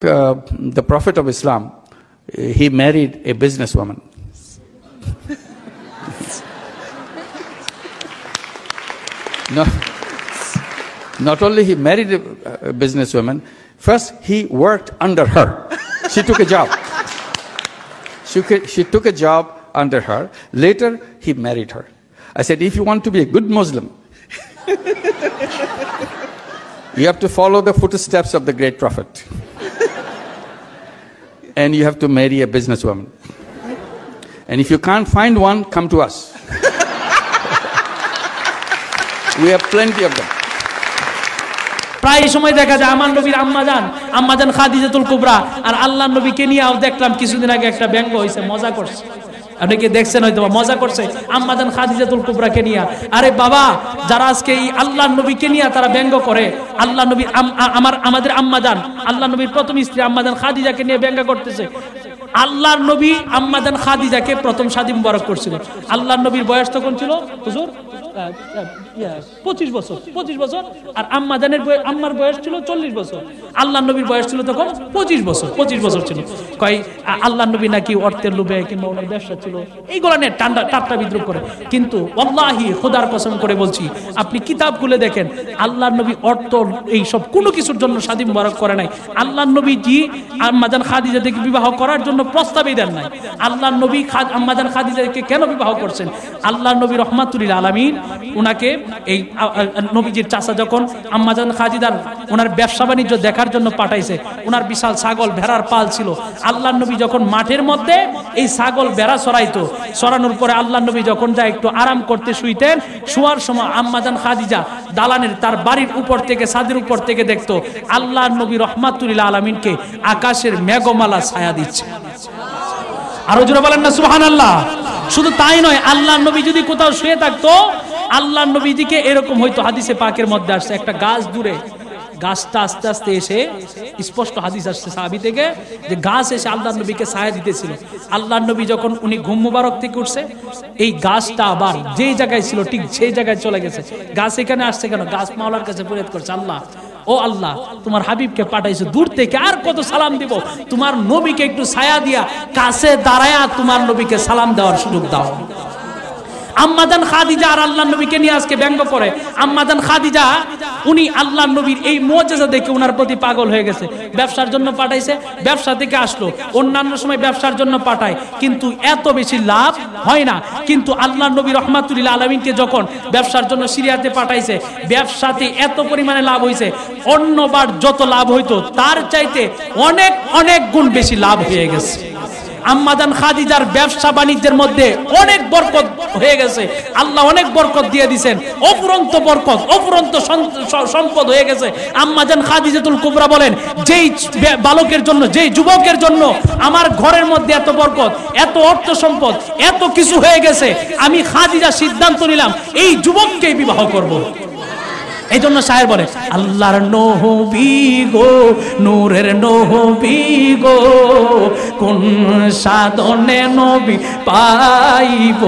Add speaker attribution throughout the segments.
Speaker 1: The Prophet of Islam, he married a businesswoman. Not only he married a businesswoman, first he worked under her. She took a job. She took a job under her. Later, he married her. I said, if you want to be a good Muslim, you have to follow the footsteps of the great Prophet. And you have to marry a businesswoman. And if you can't find one, come to us. We have plenty of them.
Speaker 2: প্রায় সময় দেখা যায় আমার নবীর আম্মাজান খাদিজাতুল কুবরা আর আল্লাহর নবীকে নিয়েও দেখলাম কিছুদিন আগে একটা ব্যঙ্গ হয়েছে, মজা করছে। আপনি কি দেখছেন? হয়তো মজা করছে আম্মাজান খাদিজাতুল কুবরাকে নিয়ে। আরে বাবা, যারা আজকে এই আল্লাহর নবীকে নিয়ে তারা ব্যঙ্গ করে, আল্লাহ নবী আমাদের আম্মাজান, আল্লাহ নবীর প্রথম স্ত্রী আম্মাজান খাদিজাকে নিয়ে ব্যঙ্গ করতেছে। আল্লাহর নবী আম্মাজান খাদিজাকে প্রথম শাদী মুবারক করছিল। আল্লাহর নবীর বয়স তখন ছিল হুজুর 25 বছর, আর আম্মার বয়স ছিল 40 বছর। আল্লাহর নবীর বয়স ছিল তখন 25 বছর ছিল। কয় আল্লাহর নবী নাকি অর্থের লোভে কিংবা ওনার ব্যবসা ছিল, এইগুলো নিয়ে ঠাট্টা বিদ্রুপ করে। কিন্তু ওয়াল্লাহি খোদার কসম করে বলছি, আপনি কিতাব খুলে দেখেন, আল্লাহর নবী অর্থ এই সব কোনো কিছুর জন্য শাদী মুবারক করে নাই। আল্লাহর নবীজি আম্মাজান খাদিজাকে বিবাহ করার জন্য প্রস্তাবই দেন নাই। আল্লাহর নবী আম্মাজান খাদিজাকে কেন বিবাহ করছেন? আল্লাহর নবী রহমাতুল আলামিন উনাকে এই নবীজির চাচা যখন আম্মাজান খাদিজার ওনার ব্যবসা বাণিজ্য দেখার জন্য পাঠাইছে, ওনার বিশাল ছাগল ভেড়ার পাল ছিল। আল্লাহর নবী যখন মাঠের মধ্যে এই ছাগল ভেড়া চড়াইতো, চড়ানোর পরে আল্লাহর নবী যখন যায় একটু আরাম করতে শুইতেন, শোয়ার সময় আম্মাজান খাদিজা দালানের তার বাড়ির উপর থেকে, ছাদের উপর থেকে দেখতো আল্লাহর নবী রহমাতুল আলামিনকে আকাশের মেঘমালা ছায়া দিচ্ছে। আরো জোরে বলেন না সুবহানাল্লাহ। শুধু তাই নয়, আল্লাহর নবী যদি কোথাও শুয়ে থাকতো, আল্লাহর নবীজিকে এরকম হয়তো, হাদিসে পাকের মধ্যে আসছে, একটা গাছ দূরে, গাছটা আস্তে আস্তে এসে, স্পষ্ট হাদিস আসছে সাহাবী থেকে, যে গাছ এসে আল্লাহর নবীকে ছায়া দিতেছিল। আল্লাহর নবী যখন উনি ঘুম মুবারক থেকে উঠছে, এই গাছটা আবার যেই জায়গায় ছিল ঠিক সেই জায়গায় চলে গেছে। গাছ এখানে আসছে কেন? গাছ মাওলার কাছে ফরিয়াদ করছে, আল্লাহ, ও আল্লাহ, তোমার হাবিবকে পাঠাইছো দূর থেকে, আর কত সালাম দিব, তোমার নবীকে একটু ছায়া দিয়া কাছে দাঁড়ায়া তোমার নবীকে সালাম দেওয়ার সুযোগ দাও। আম্মাজান খাদিজা আর আল্লাহর নবীকে নিয়ে আজকে ব্যঙ্গ করে। আম্মাজান খাদিজা উনি আল্লাহর নবীর এই মুজিজা দেখে ওনার প্রতি পাগল হয়ে গেছে। ব্যবসার জন্য পাঠাইছে, ব্যবসা থেকে আসলো, অন্যান্য সময় ব্যবসার জন্য পাঠায়, কিন্তু এত বেশি লাভ হয় না। কিন্তু আল্লাহর নবী রহমাতুল আলামিনকে যখন ব্যবসার জন্য সিরিয়াতে পাঠাইছে, ব্যবসাতে এত পরিমাণে লাভ হয়েছে, অন্যবার যত লাভ হইতো তার চাইতে অনেক অনেক গুণ বেশি লাভ হয়ে গেছে। আম্মাজান খাদিজার ব্যবসা বাণিজ্যের মধ্যে অনেক বরকত হয়ে গেছে, আল্লাহ অনেক বরকত দিয়ে দিয়েছেন, অফুরন্ত বরকত, অফুরন্ত সম্পদ হয়ে গেছে। আম্মাজান খাদিজাতুল কুবরা বলেন, যেই বালকের জন্য, যেই যুবকের জন্য আমার ঘরের মধ্যে এত বরকত, এত অর্থ সম্পদ, এত কিছু হয়ে গেছে, আমি খাদিজা সিদ্ধান্ত নিলাম এই যুবককেই বিবাহ করব। এই জন্য শায়ের বলে, আল্লাহর নবী গো, নূরের নবী গো, কোন সাধনে নবী পাইব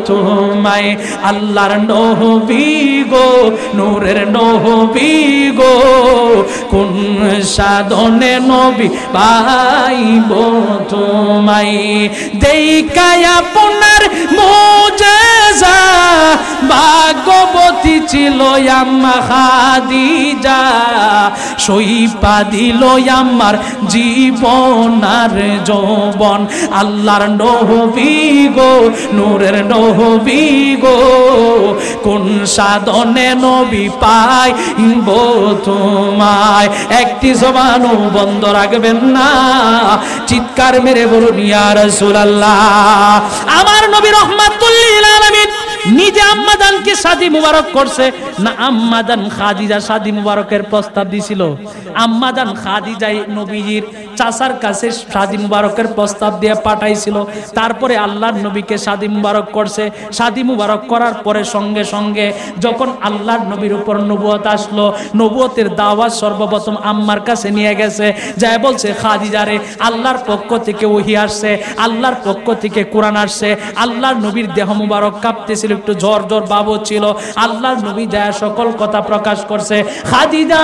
Speaker 2: তোমায়। আল্লাহর নবী গো, নূরের নবী গো, কোন সাধনে নবী পাইব তোমায়। দেখায় আপনার মুজিজা ভাগ্যবতী ছিল আম্মা খাদিজা, সইপা দিল আমার জীবন আর যৌবন। আল্লাহর নবী গো, নূরের নবী গো, কোন সাধনে নবী পাইব তোমায়। একটি জবানও বন্ধ রাখবেন না, চিৎকার মেরে বলুন ইয়া রাসূলুল্লাহ। আমার নবী রহমাতুল লিল আলামিন নিজে আম্মাজানকে শাদী মুবারক করছে না, আম্মাজান খাদিজা শাদী মুবারকের প্রস্তাব দিছিল। আম্মাজান খাদিজাই নবীজির চাচার কাছে শাদী মুবারকের প্রস্তাব দিয়ে পাঠাইছিল। তারপরে আল্লাহর নবীকে শাদী মুবারক করছে। শাদী মুবারক করার পরে সঙ্গে সঙ্গে যখন আল্লাহর নবীর উপর নবুয়ত আসলো, নবুয়তের দাওয়াত সর্বপ্রথম আম্মার কাছে নিয়ে গেছে, যায় বলছে খাদিজারে আল্লাহর পক্ষ থেকে ওহী আসছে, আল্লাহর পক্ষ থেকে কোরআন আসছে। আল্লাহর নবীর দেহ মুবারক কাঁপতেছিল, একটু জ্বর জ্বর ভাব ছিল। আল্লাহর নবী যায় সকল কথা প্রকাশ করছে। খাদিজা,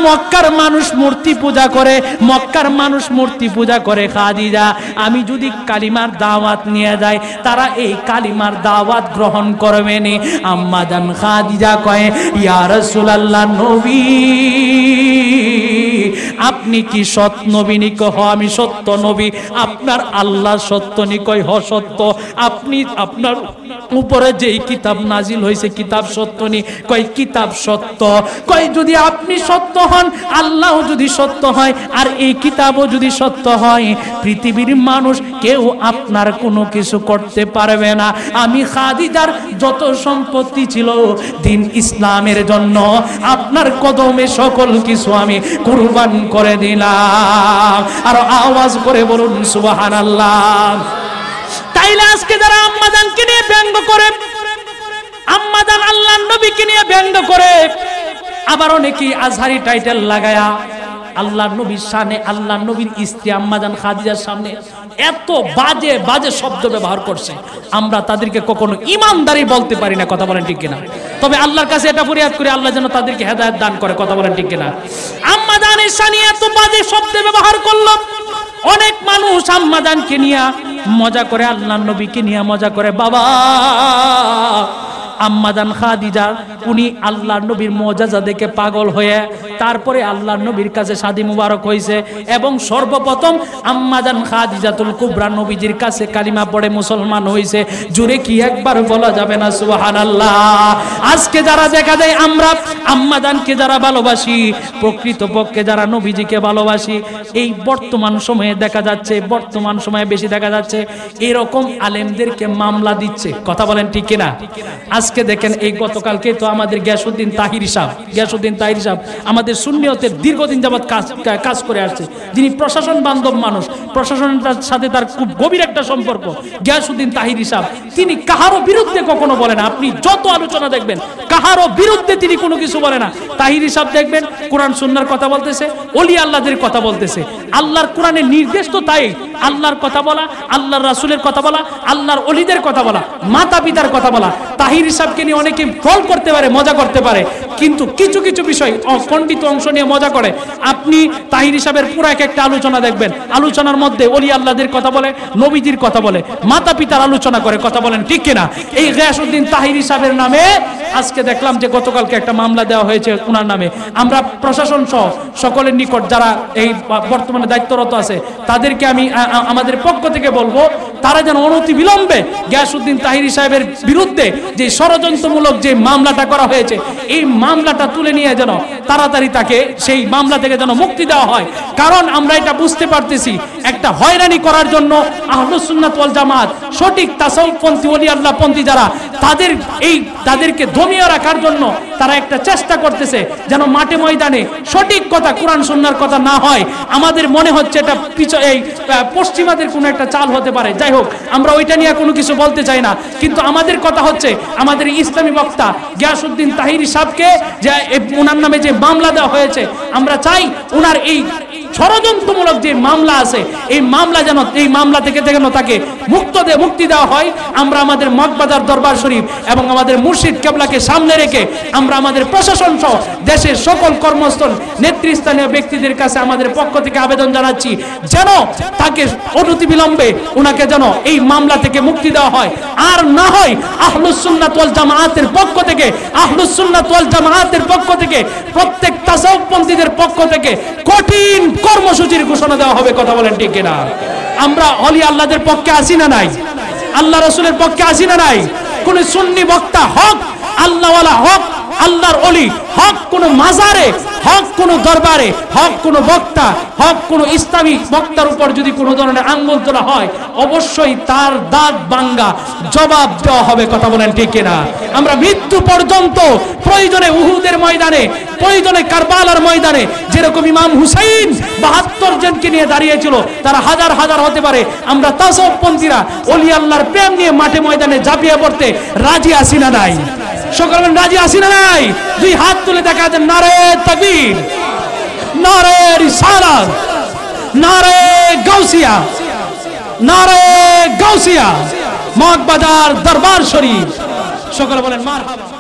Speaker 2: মক্কার মানুষ মূর্তি পূজা করে, মক্কার মানুষ মূর্তি পূজা করে। খাদিজা, আমি যদি কালিমার দাওয়াত নিয়ে যাই তারা এই কালিমার দাওয়াত গ্রহণ করবে নি। আম্মা জান খাদিজা কয়, ইয়া রাসূলুল্লাহ, নবী আপনি কি সত্য নবী? নি কহ আমি সত্য নবী। আপনার আল্লাহ সত্য? নি কয় হ সত্য। আপনি আপনার উপরে যেই কিতাব নাজিল হয়েছে কিতাব সত্য? নি কয় কিতাব সত্য। কয় যদি আপনি সত্য হন, আল্লাহ যদি সত্য হয়, আর এই কিতাবও যদি সত্য হয়, পৃথিবীর মানুষ কেউ আপনার কোনো কিছু করতে পারবে না। আমি খাদিজার যত সম্পত্তি ছিল দিন ইসলামের জন্য আপনার কদমে সকল কিছু আমি কুরবান করে দিলাম। আর আওয়াজ করে বলুন সুবহানাল্লাহ। তাইলে আজকে যারা আম্মাজানকে নিয়ে ব্যঙ্গ করে, আম্মাজান আল্লাহর নবীকে নিয়ে ব্যঙ্গ করে, আবার অনেকেই আজহারি টাইটেল লাগায়া আল্লাহর নবীর সামনে, আল্লাহর নবীর স্ত্রী আম্মাজান খাদিজার সামনে এত বাজে বাজে শব্দ ব্যবহার করছে, আমরা তাদেরকে কখনো ইমানদারি বলতে পারি না। কথা বলেন ঠিক কিনা? তবে আল্লাহর কাছে এটা ফরিয়াদ করি, আল্লাহ যেন তাদেরকে হেদায়েত দান করে। কথা বলেন ঠিক কিনা? আম্মাজানের সামনে এত বাজে শব্দ ব্যবহার করলো। অনেক মানুষ আম্মাজানকে নিয়ে মজা করে, আল্লাহর নবীকে নিয়ে মজা করে। বাবা, আম্মাজান খাদিজা উনি আল্লাহর নবীর মুআজিজা দেখে পাগল হয়ে তারপরে আল্লাহর নবীর কাছে শাদী মুবারক হয়েছে, এবং সর্বপ্রথম আম্মাজান খাদিজাতুল কুবরা নবীজির কাছে কালিমা পড়ে মুসলমান হয়েছে। জুড়ে কি একবার বলা যাবে না সুবহানাল্লাহ? আজকে যারা দেখা যায় আমরা আম্মাজানকে যারা ভালোবাসি, প্রকৃতপক্ষে যারা নবীজিকে ভালোবাসি, এই বর্তমান সময়ে দেখা যাচ্ছে, বর্তমান সময়ে বেশি দেখা যাচ্ছে এরকম আলেমদেরকে মামলা দিচ্ছে। কথা বলেন ঠিক কিনা? আজকে দেখেন, এই গতকালকে তো আমাদের গিয়াসউদ্দিন তাহিরি সাহেব আমাদের সুন্নিয়তের দীর্ঘদিন যাবৎ কাজ করে আসছে, যিনি প্রশাসন বান্ধব মানুষ, প্রশাসনের সাথে তার খুব গভীর একটা সম্পর্ক। গিয়াসউদ্দিন তাহিরি সাহেব তিনি কাহারও বিরুদ্ধে কখনো বলে না। আপনি যত আলোচনা দেখবেন কাহারও বিরুদ্ধে তিনি কোনো কিছু বলে না। তাহিরি সাহেব দেখবেন কোরআন সুন্নাহর কথা বলতেছে, ওলি আল্লাহদের কথা বলতেছে। আল্লাহর কোরআনের নির্দেশ তো তাই, আল্লাহর কথা বলা, আল্লাহর রাসূলের কথা বলা, আল্লাহর ওলিদের কথা বলা, মাতা পিতার কথা বলা। তাহিরি সাহেবকে নিয়ে অনেকে ট্রল করতে পারে, মজা করতে পারে, কিন্তু কিছু কিছু বিষয় খণ্ডিত অংশ নিয়ে মজা করে। আপনি তাহিরি সাহেবের পুরো একটা আলোচনা দেখবেন, আলোচনার মধ্যে ওলি আল্লাহদের কথা বলে, নবীজির কথা বলে, মাতা পিতার আলোচনা করে। কথা বলেন ঠিক কিনা? এই গিয়াসউদ্দিন তাহিরি সাহেবের নামে আজকে দেখলাম যে গতকালকে একটা মামলা দেওয়া হয়েছে ওনার নামে। আমরা প্রশাসন সহ সকলের নিকট যারা এই বর্তমানে দায়িত্বরত আছে তাদেরকে আমি আমাদের পক্ষ থেকে বলবো, তারা যেন অনতি বিলম্বে গিয়াসউদ্দিন তাহিরি সাহেবের বিরুদ্ধে যে ষড়যন্ত্রমূলক যে মামলাটা করা হয়েছে, এই মামলাটা তুলে নিয়ে যেন তাড়াতাড়ি তাকে সেই মামলা থেকে যেন মুক্তি দেওয়া হয়। কারণ আমরা এটা বুঝতে পারতেছি, একটা হয়রানি করার জন্য আহলুস সুন্নাত ওয়াল জামাত, সঠিক তাসাউফপন্থী ওলি আল্লাহপন্থী যারা, তাদেরকে দমিয়ে রাখার জন্য তারা একটা চেষ্টা করতেছে যেন মাঠে ময়দানে সঠিক কথা, কোরআন সুন্নাহর কথা না হয়। আমাদের মনে হচ্ছে এটা এই পশ্চিমাদের কোনো একটা চাল হতে পারে। যাই হোক, আমরা ওইটা নিয়ে কোনো কিছু বলতে চাই না, কিন্তু আমাদের কথা হচ্ছে আমাদের ইসলামী বক্তা গিয়াসউদ্দিন তাহিরি সাহেবকে যে ওনার নামে যে মামলা দেওয়া হয়েছে, আমরা চাই ওনার এই ষড়যন্ত্রমূলক যে মামলা আছে, এই মামলা থেকে যেন তাকে মুক্তি দেওয়া হয়। আমরা আমাদের মগবাজার দরবার শরীফ এবং আমাদের মুর্শিদ কেবলাকে সামনে রেখে আমরা আমাদের প্রশাসন সহ দেশের সকল কর্মস্থল নেতৃস্থানীয় ব্যক্তিদের কাছে আমাদের পক্ষ থেকে আবেদন জানাচ্ছি, যেন তাকে অনতিবিলম্বে ওনাকে যেন এই মামলা থেকে মুক্তি দেওয়া হয়। আর না হয় আহলুস সুন্নাত ওয়াল জামাআতের পক্ষ থেকে, আহলুস সুন্নাত ওয়াল জামাআতের পক্ষ থেকে, প্রত্যেক তাসাউফপন্থীদের পক্ষ থেকে কঠিন কর্মসূচির ঘোষণা দেওয়া হবে। কথা বলেন ঠিক কিনা? আমরা ওলি আল্লাহদের পক্ষে আসি না নাই? আল্লাহ রাসূলের পক্ষে আসি না নাই? কোন সুন্নি বক্তা হক, আল্লাহওয়ালা হক, আল্লাহর ওলি, হক কোন মাজারে, হক কোন দরবারে, হক কোন বক্তা, হক কোন ইসলামী বক্তার উপর যদি কোনো ধরনের আঙ্গুল তোলা হয়, অবশ্যই তার দাঁত ভাঙ্গা জবাব দেওয়া হবে। কথা বলেন ঠিক কিনা? আমরা মৃত্যু পর্যন্ত প্রয়োজনে উহুদের ময়দানে, প্রয়োজনে কারবালার ময়দানে, যেরকম ইমাম হুসাইন 72 জনকে নিয়ে দাঁড়িয়েছিল, তারা হাজার হাজার হতে পারে, আমরা তাসাউফপন্থীরা ওলি আল্লাহর প্রেম নিয়ে মাঠে ময়দানে ঝাঁপিয়ে পড়তে রাজি আছি না নাই? সকলে রাজি আছি না নাই? দুই হাত তুলে দেখা যায় নারে তাকবীর, নারে রিসালাত, নারে গাউসিয়া, নারে গাউসিয়া, মগবাজার দরবার শরীফ। সকলে বলেন মারহাবা।